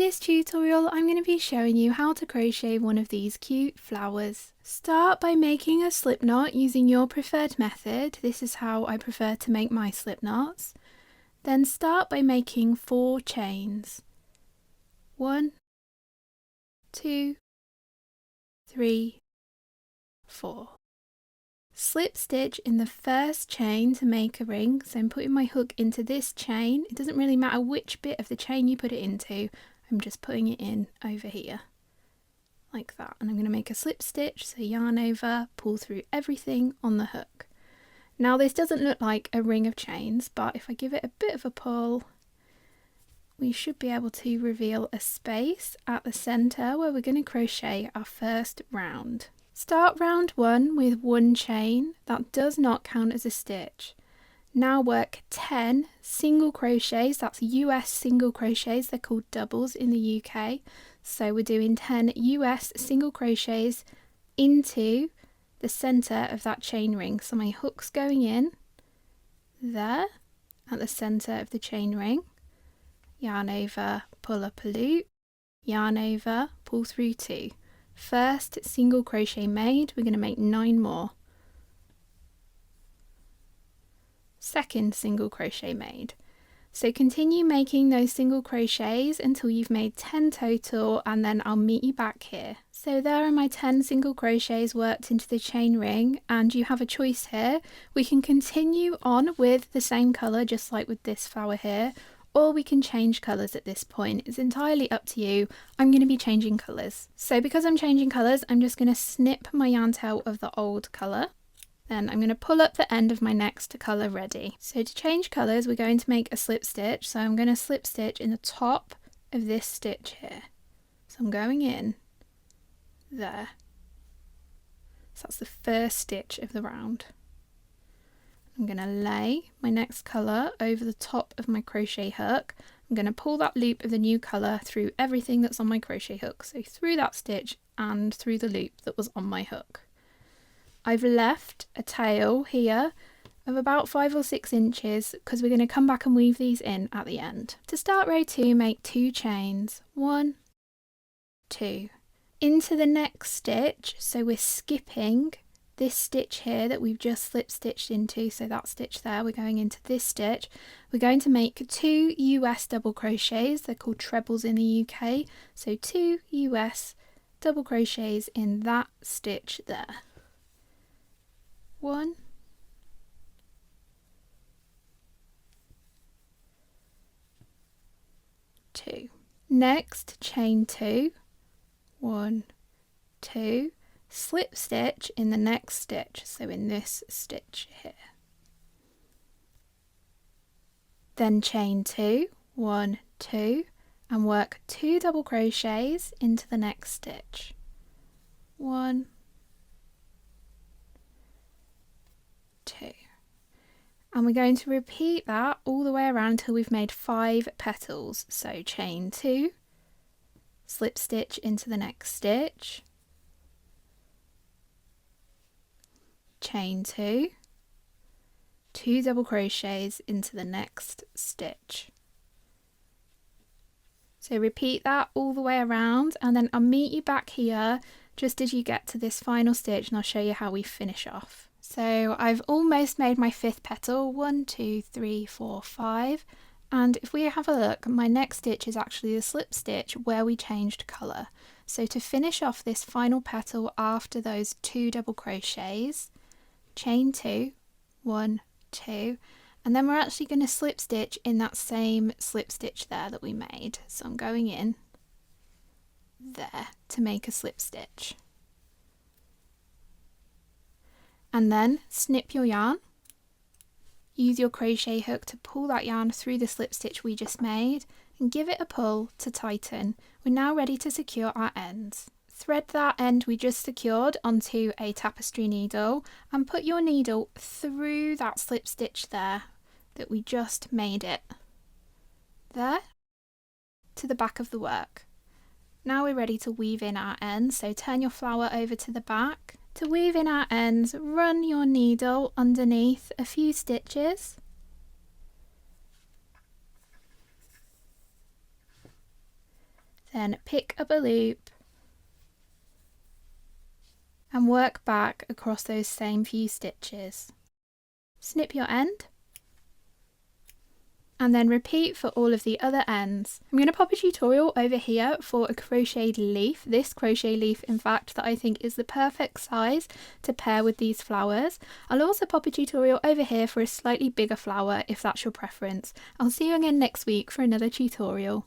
this tutorial I'm going to be showing you how to crochet one of these cute flowers. Start by making a slip knot using your preferred method. This is how I prefer to make my slip knots. Then start by making 4 chains. 1, 2, 3, 4. Slip stitch in the first chain to make a ring. So I'm putting my hook into this chain. It doesn't really matter which bit of the chain you put it into. I'm just putting it in over here like that, and I'm going to make a slip stitch, so yarn over, pull through everything on the hook. Now this doesn't look like a ring of chains, but if I give it a bit of a pull, we should be able to reveal a space at the center where we're going to crochet our first round. Start round 1 with 1 chain. That does not count as a stitch. Now work 10 single crochets. That's US single crochets. They're called doubles in the UK. So we're doing 10 US single crochets into the center of that chain ring. So my hook's going in there at the center of the chain ring. Yarn over, pull up a loop, yarn over, pull through 2. First single crochet made, we're going to make 9 more. Second single crochet made. So continue making those single crochets until you've made 10 total, and then I'll meet you back here. So there are my 10 single crochets worked into the chain ring, and you have a choice here. We can continue on with the same colour just like with this flower here, or we can change colours at this point. It's entirely up to you. I'm going to be changing colours. So because I'm changing colours, I'm just going to snip my yarn tail of the old colour. Then I'm going to pull up the end of my next colour ready. So to change colours, we're going to make a slip stitch. So I'm going to slip stitch in the top of this stitch here. So I'm going in there. So that's the first stitch of the round. I'm going to lay my next colour over the top of my crochet hook. I'm going to pull that loop of the new colour through everything that's on my crochet hook. So through that stitch and through the loop that was on my hook. I've left a tail here of about 5 or 6 inches because we're going to come back and weave these in at the end. To start row 2, make 2 chains. 1, 2. Into the next stitch, so we're skipping this stitch here that we've just slip stitched into, so that stitch there, we're going into this stitch. We're going to make 2 US double crochets. They're called trebles in the UK. So 2 US double crochets in that stitch there. 1, 2. Next, chain 2. 1, 2. Slip stitch in the next stitch, so in this stitch here. Then chain 2, 1, 2, and work 2 double crochets into the next stitch. 1, 2. And we're going to repeat that all the way around until we've made 5 petals. So chain 2, slip stitch into the next stitch, chain 2, 2 double crochets into the next stitch. So repeat that all the way around, and then I'll meet you back here just as you get to this final stitch, and I'll show you how we finish off. So I've almost made my 5th petal. 1, 2, 3, 4, 5. And if we have a look, my next stitch is actually the slip stitch where we changed colour. So to finish off this final petal after those 2 double crochets, chain 2, 1, 2, and then we're actually going to slip stitch in that same slip stitch there that we made. So I'm going in there to make a slip stitch. And then snip your yarn. Use your crochet hook to pull that yarn through the slip stitch we just made and give it a pull to tighten. We're now ready to secure our ends. Thread that end we just secured onto a tapestry needle and put your needle through that slip stitch there that we just made it. There, to the back of the work. Now we're ready to weave in our ends, so turn your flower over to the back. To weave in our ends, run your needle underneath a few stitches. Then pick up a loop and work back across those same few stitches. Snip your end and then repeat for all of the other ends. I'm going to pop a tutorial over here for a crocheted leaf, this crochet leaf in fact that I think is the perfect size to pair with these flowers. I'll also pop a tutorial over here for a slightly bigger flower if that's your preference. I'll see you again next week for another tutorial.